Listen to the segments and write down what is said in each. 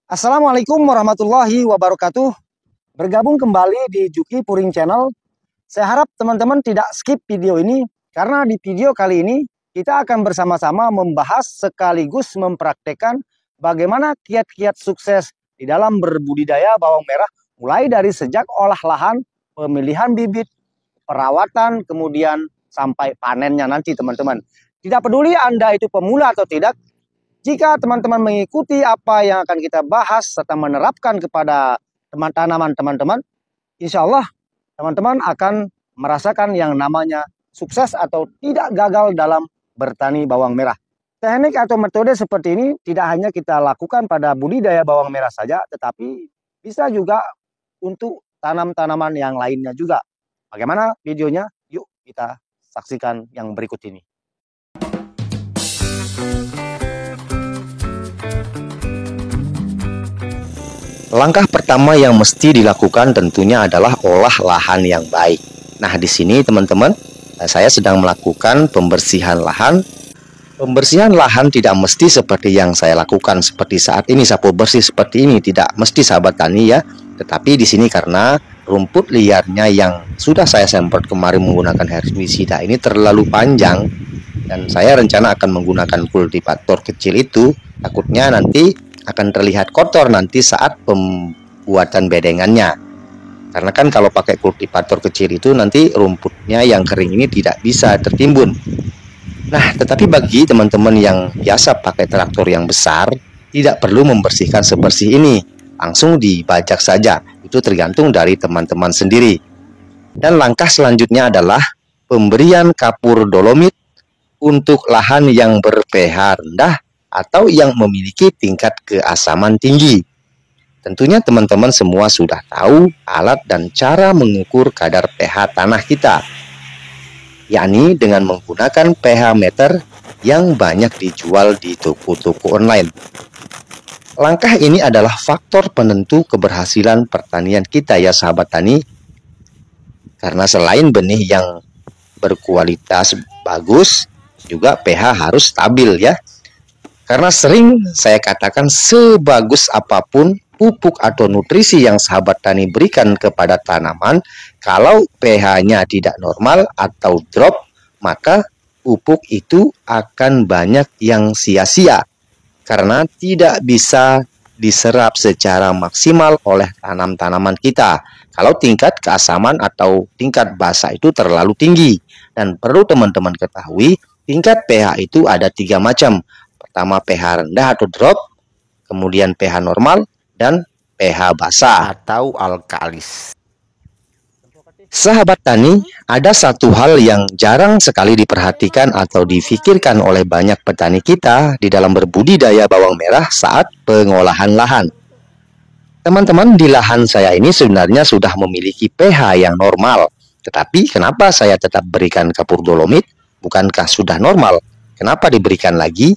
Assalamualaikum warahmatullahi wabarakatuh. Bergabung kembali di Juki Puring Channel. Saya harap teman-teman tidak skip video ini, karena di video kali ini kita akan bersama-sama membahas sekaligus mempraktekkan bagaimana kiat-kiat sukses di dalam berbudidaya bawang merah, mulai dari sejak olah lahan, pemilihan bibit, perawatan, kemudian sampai panennya nanti teman-teman. Tidak peduli Anda itu pemula atau tidak, jika teman-teman mengikuti apa yang akan kita bahas serta menerapkan kepada tanaman teman-teman, insya Allah teman-teman akan merasakan yang namanya sukses atau tidak gagal dalam bertani bawang merah. Teknik atau metode seperti ini tidak hanya kita lakukan pada budidaya bawang merah saja, tetapi bisa juga untuk tanam-tanaman yang lainnya juga. Bagaimana videonya? Yuk kita saksikan yang berikut ini. Langkah pertama yang mesti dilakukan tentunya adalah olah lahan yang baik. Nah, di sini teman-teman, saya sedang melakukan pembersihan lahan. Pembersihan lahan tidak mesti seperti yang saya lakukan seperti saat ini, sapu bersih seperti ini, tidak mesti sahabat tani ya. Tetapi di sini karena rumput liarnya yang sudah saya semprot kemarin menggunakan herbisida ini terlalu panjang, dan saya rencana akan menggunakan kultivator kecil itu, takutnya nanti akan terlihat kotor nanti saat pembuatan bedengannya. Karena kan kalau pakai kultivator kecil itu nanti rumputnya yang kering ini tidak bisa tertimbun. Nah, tetapi bagi teman-teman yang biasa pakai traktor yang besar, tidak perlu membersihkan sebersih ini, langsung dibajak saja. Itu tergantung dari teman-teman sendiri. Dan langkah selanjutnya adalah pemberian kapur dolomit untuk lahan yang ber-pH rendah atau yang memiliki tingkat keasaman tinggi. Tentunya teman-teman semua sudah tahu alat dan cara mengukur kadar pH tanah kita, yakni dengan menggunakan pH meter yang banyak dijual di toko-toko online. Langkah ini adalah faktor penentu keberhasilan pertanian kita ya sahabat tani, karena selain benih yang berkualitas bagus, juga pH harus stabil ya. Karena sering saya katakan sebagus apapun pupuk atau nutrisi yang sahabat tani berikan kepada tanaman, kalau pH-nya tidak normal atau drop, maka pupuk itu akan banyak yang sia-sia karena tidak bisa diserap secara maksimal oleh tanaman kita. Kalau tingkat keasaman atau tingkat basa itu terlalu tinggi, dan perlu teman-teman ketahui, tingkat pH itu ada 3 macam. Pertama pH rendah atau drop, kemudian pH normal, dan pH basah atau alkalis. Sahabat tani, ada satu hal yang jarang sekali diperhatikan atau difikirkan oleh banyak petani kita di dalam berbudidaya bawang merah saat pengolahan lahan. Teman-teman, di lahan saya ini sebenarnya sudah memiliki pH yang normal, tetapi kenapa saya tetap berikan kapur dolomit? Bukankah sudah normal? Kenapa diberikan lagi?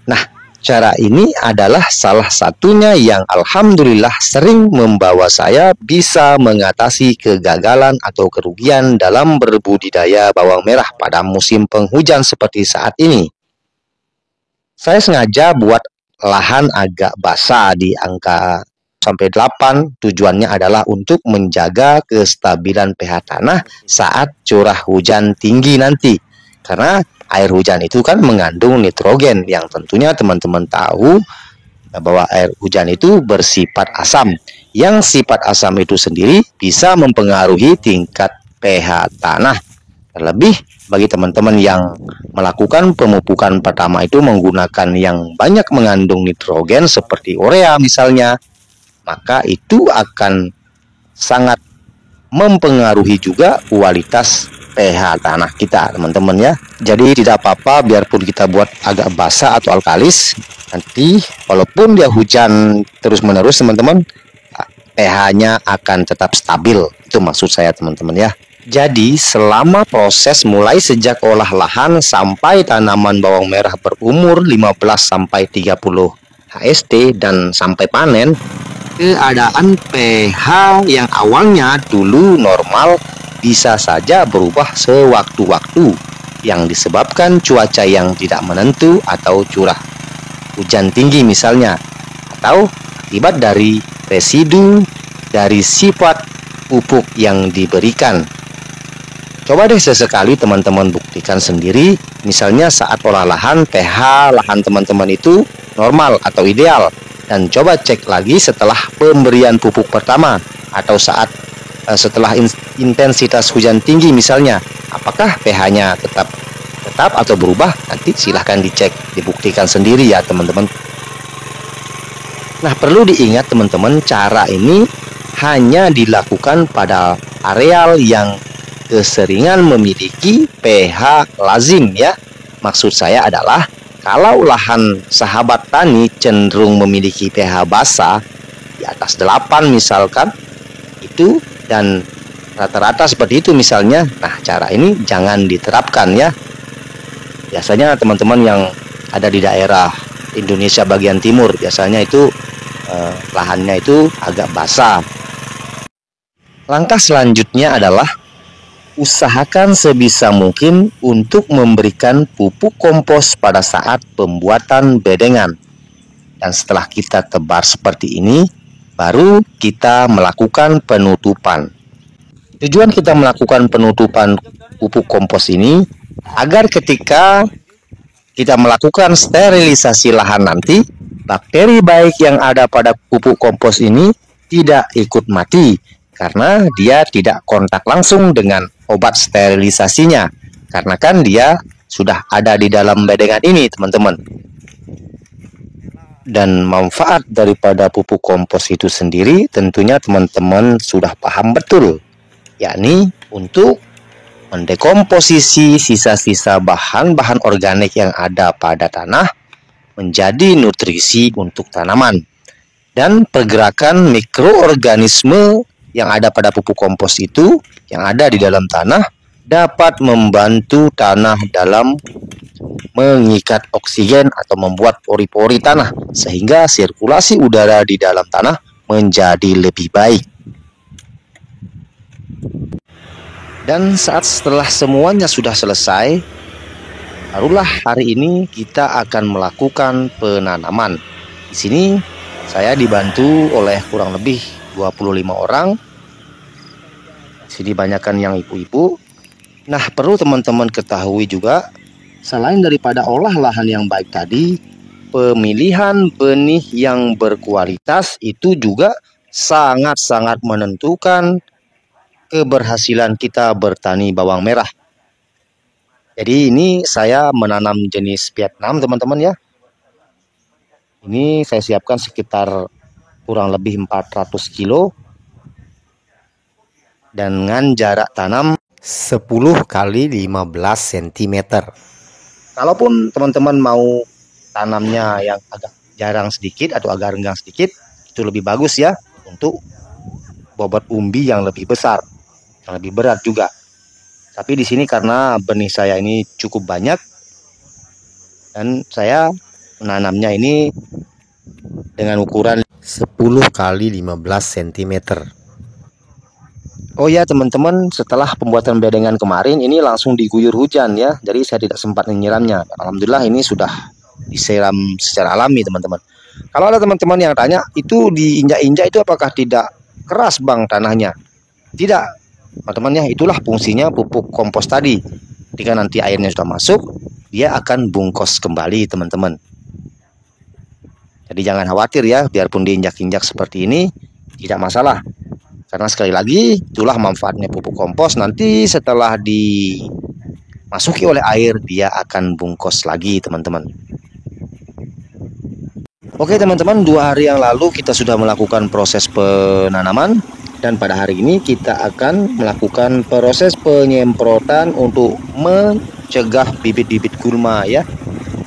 Nah, cara ini adalah salah satunya yang alhamdulillah sering membawa saya bisa mengatasi kegagalan atau kerugian dalam berbudidaya bawang merah pada musim penghujan seperti saat ini. Saya sengaja buat lahan agak basah di angka sampai 8, tujuannya adalah untuk menjaga kestabilan pH tanah saat curah hujan tinggi nanti. Karena air hujan itu kan mengandung nitrogen yang tentunya teman-teman tahu bahwa air hujan itu bersifat asam. Yang sifat asam itu sendiri bisa mempengaruhi tingkat pH tanah. Terlebih bagi teman-teman yang melakukan pemupukan pertama itu menggunakan yang banyak mengandung nitrogen seperti urea misalnya, maka itu akan sangat mempengaruhi juga kualitas pH tanah kita teman-teman ya. Jadi tidak apa-apa biarpun kita buat agak basah atau alkalis, nanti walaupun dia hujan terus-menerus teman-teman, pH-nya akan tetap stabil. Itu maksud saya teman-teman ya. Jadi selama proses mulai sejak olah lahan sampai tanaman bawang merah berumur 15 sampai 30 HST dan sampai panen, keadaan pH yang awalnya dulu normal bisa saja berubah sewaktu-waktu yang disebabkan cuaca yang tidak menentu atau curah hujan tinggi misalnya, atau akibat dari residu dari sifat pupuk yang diberikan. Coba deh sesekali teman-teman buktikan sendiri, misalnya saat olah lahan pH lahan teman-teman itu normal atau ideal, dan coba cek lagi setelah pemberian pupuk pertama atau saat setelah intensitas hujan tinggi misalnya, apakah pH-nya tetap atau berubah? Nanti silahkan dicek, dibuktikan sendiri ya teman-teman. Nah, perlu diingat teman-teman, cara ini hanya dilakukan pada areal yang keseringan memiliki pH lazim ya. Maksud saya adalah kalau lahan sahabat tani cenderung memiliki pH basah di atas 8 misalkan itu, dan rata-rata seperti itu misalnya, nah cara ini jangan diterapkan ya. Biasanya teman-teman yang ada di daerah Indonesia bagian timur biasanya itu lahannya itu agak basah. Langkah selanjutnya adalah usahakan sebisa mungkin untuk memberikan pupuk kompos pada saat pembuatan bedengan. Dan setelah kita tebar seperti ini, baru kita melakukan penutupan. Tujuan kita melakukan penutupan pupuk kompos ini agar ketika kita melakukan sterilisasi lahan nanti, bakteri baik yang ada pada pupuk kompos ini tidak ikut mati, karena dia tidak kontak langsung dengan obat sterilisasinya, karena kan dia sudah ada di dalam bedengan ini teman-teman. Dan manfaat daripada pupuk kompos itu sendiri tentunya teman-teman sudah paham betul, yakni untuk mendekomposisi sisa-sisa bahan-bahan organik yang ada pada tanah menjadi nutrisi untuk tanaman, dan pergerakan mikroorganisme yang ada pada pupuk kompos itu yang ada di dalam tanah dapat membantu tanah dalam mengikat oksigen atau membuat pori-pori tanah sehingga sirkulasi udara di dalam tanah menjadi lebih baik. Dan setelah semuanya sudah selesai, barulah hari ini kita akan melakukan penanaman. Di sini saya dibantu oleh kurang lebih 25 orang. Sini banyakkan yang ibu-ibu. Nah, perlu teman-teman ketahui juga, selain daripada olah lahan yang baik tadi, pemilihan benih yang berkualitas itu juga sangat-sangat menentukan keberhasilan kita bertani bawang merah. Jadi ini saya menanam jenis Vietnam teman-teman ya. Ini saya siapkan sekitar kurang lebih 400 kilo dengan jarak tanam 10 kali 15 cm. Kalaupun teman-teman mau tanamnya yang agak jarang sedikit atau agak renggang sedikit, itu lebih bagus ya, untuk bobot umbi yang lebih besar, yang lebih berat juga. Tapi di sini karena benih saya ini cukup banyak dan saya menanamnya ini dengan ukuran 10 kali 15 cm. Oh ya teman-teman, setelah pembuatan bedengan kemarin ini langsung diguyur hujan ya. Jadi saya tidak sempat menyiramnya. Alhamdulillah ini sudah disiram secara alami teman-teman. Kalau ada teman-teman yang tanya, itu diinjak-injak itu apakah tidak keras bang tanahnya? Tidak teman-teman ya, itulah fungsinya pupuk kompos tadi. Ketika nanti airnya sudah masuk, dia akan bungkus kembali teman-teman. Jadi jangan khawatir ya, biarpun diinjak-injak seperti ini tidak masalah. Karena sekali lagi itulah manfaatnya pupuk kompos, nanti setelah dimasuki oleh air dia akan bungkus lagi teman-teman. Oke teman-teman, 2 hari yang lalu kita sudah melakukan proses penanaman, dan pada hari ini kita akan melakukan proses penyemprotan untuk mencegah bibit-bibit gulma ya,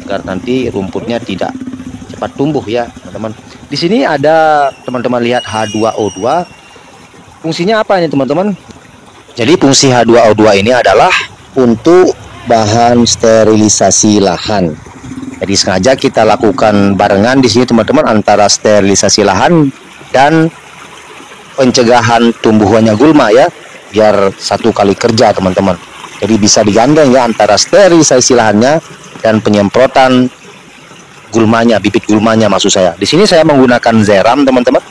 agar nanti rumputnya tidak cepat tumbuh ya teman-teman. Di sini ada teman-teman lihat H2O2. Fungsinya apa ini teman-teman? Jadi fungsi H2O2 ini adalah untuk bahan sterilisasi lahan. Jadi sengaja kita lakukan barengan di sini teman-teman, antara sterilisasi lahan dan pencegahan tumbuhannya gulma ya, biar satu kali kerja teman-teman. Jadi bisa digandeng ya, antara sterilisasi lahannya dan penyemprotan bibit gulmanya maksud saya. Di sini saya menggunakan zeram, teman-teman.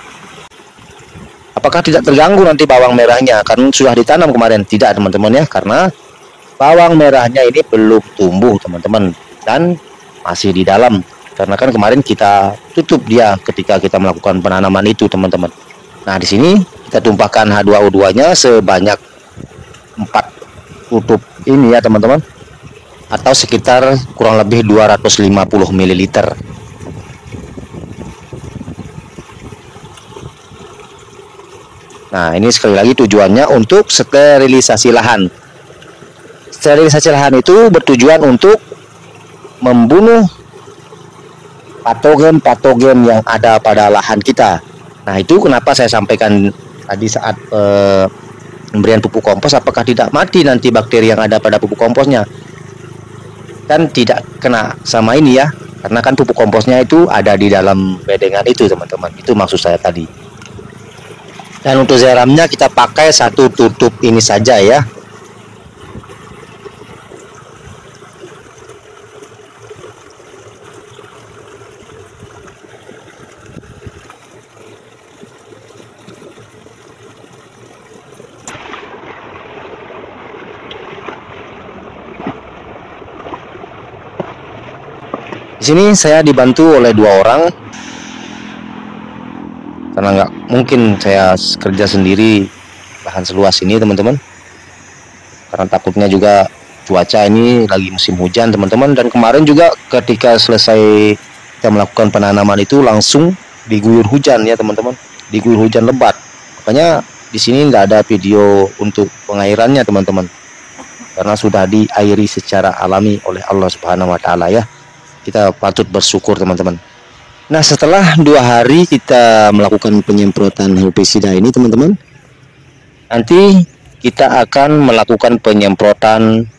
Apakah tidak terganggu nanti bawang merahnya? Kan sudah ditanam kemarin. Tidak, teman-teman ya, karena bawang merahnya ini belum tumbuh, teman-teman, dan masih di dalam. Karena kan kemarin kita tutup dia ketika kita melakukan penanaman itu, teman-teman. Nah, di sini kita tumpahkan H2O2-nya sebanyak 4 tutup ini ya, teman-teman. Atau sekitar kurang lebih 250 ml. Nah, ini sekali lagi tujuannya untuk sterilisasi lahan. Sterilisasi lahan itu bertujuan untuk membunuh patogen-patogen yang ada pada lahan kita. Nah, itu kenapa saya sampaikan tadi saat pemberian pupuk kompos, apakah tidak mati nanti bakteri yang ada pada pupuk komposnya? Kan tidak kena sama ini ya, karena kan pupuk komposnya itu ada di dalam bedengan itu, teman-teman. Itu maksud saya tadi. Dan untuk zeramnya kita pakai 1 tutup ini saja ya. Di sini saya dibantu oleh 2 orang, karena nggak mungkin saya kerja sendiri lahan seluas ini, teman-teman. Karena takutnya juga cuaca ini lagi musim hujan, teman-teman. Dan kemarin juga ketika selesai kita melakukan penanaman itu langsung diguyur hujan ya, teman-teman. Diguyur hujan lebat. Makanya di sini nggak ada video untuk pengairannya, teman-teman. Karena sudah diairi secara alami oleh Allah Subhanahu wa taala ya. Kita patut bersyukur, teman-teman. Nah, setelah 2 hari kita melakukan penyemprotan herbisida ini, teman-teman, nanti kita akan melakukan penyemprotan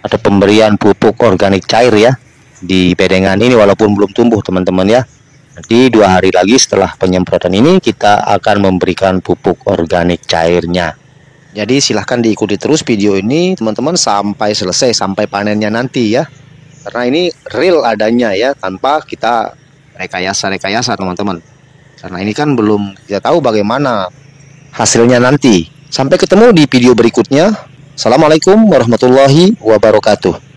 atau pemberian pupuk organik cair ya di bedengan ini, walaupun belum tumbuh, teman-teman ya. Nanti 2 hari lagi setelah penyemprotan ini kita akan memberikan pupuk organik cairnya. Jadi silahkan diikuti terus video ini, teman-teman, sampai selesai, sampai panennya nanti ya. Karena ini real adanya ya, tanpa kita rekayasa, teman-teman. Karena ini kan belum kita tahu bagaimana hasilnya nanti. Sampai ketemu di video berikutnya. Assalamualaikum warahmatullahi wabarakatuh.